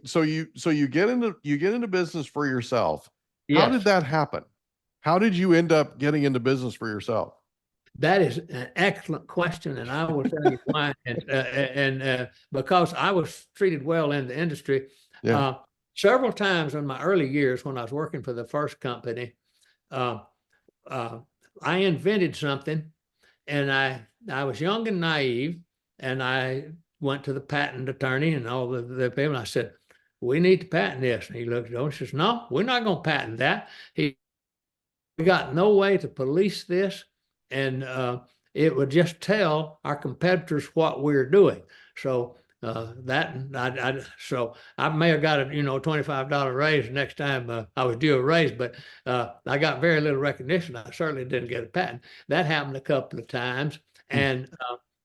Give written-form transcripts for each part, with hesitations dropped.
So you get into business for yourself. How did Yes, that happen? How did you end up getting into business for yourself? that is an excellent question, and I will tell you why. Because I was treated well in the industry, Yeah. uh, several times in my early years when I was working for the first company, uh, uh, I invented something, and I was young and naive, and I went to the patent attorney and all the people. And I said, "We need to patent this." And he looked at it and says, "No, we're not going to patent that." We got no way to police this, and it would just tell our competitors what we're doing. So so I may have got a $25 raise next time I was due a raise, but I got very little recognition. I certainly didn't get a patent. That happened a couple of times, and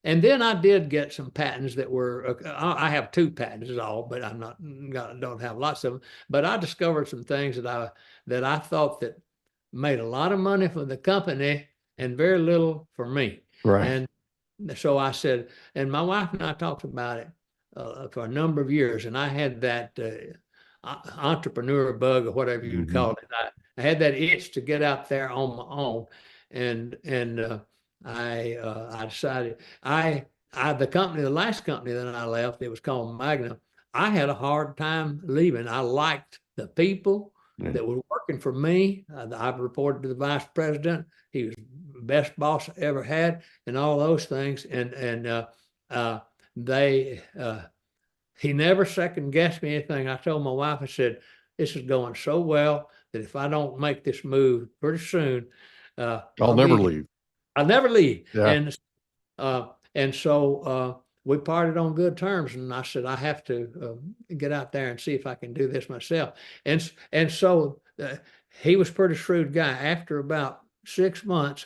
then I did get some patents that were. I have two patents, is all, but don't have lots of them. But I discovered some things that I thought that made a lot of money for the company and very little for me. Right. And so I said, and my wife and I talked about it for a number of years, and I had that entrepreneur bug or whatever you Mm-hmm. call it. I had that itch to get out there on my own, and I decided the last company that I left, it was called Magnum. I had a hard time leaving. I liked the people that were working for me. I've reported to the vice president. He was the best boss I ever had, and all those things. They he never second guessed me anything. I told my wife, I said, "This is going so well that if I don't make this move pretty soon, I'll never leave. I'll never leave." Yeah. And so we parted on good terms, and I said I have to get out there and see if I can do this myself. And so he was a pretty shrewd guy. After about 6 months,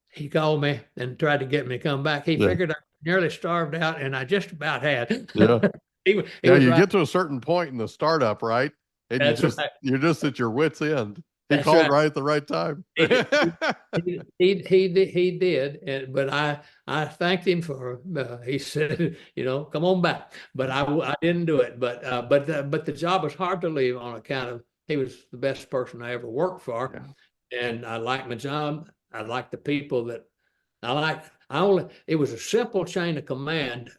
he called me and tried to get me to come back. He figured I nearly starved out, and I just about had. Yeah. he Yeah, was you right. get to a certain point in the startup, right? And That's right. you're just at your wit's end. He That's called right. right at the right time. He did, but I thanked him for. He said, come on back, but I didn't do it. But the job was hard to leave on account of he was the best person I ever worked for, and I liked my job. I liked the people that I liked. It was a simple chain of command.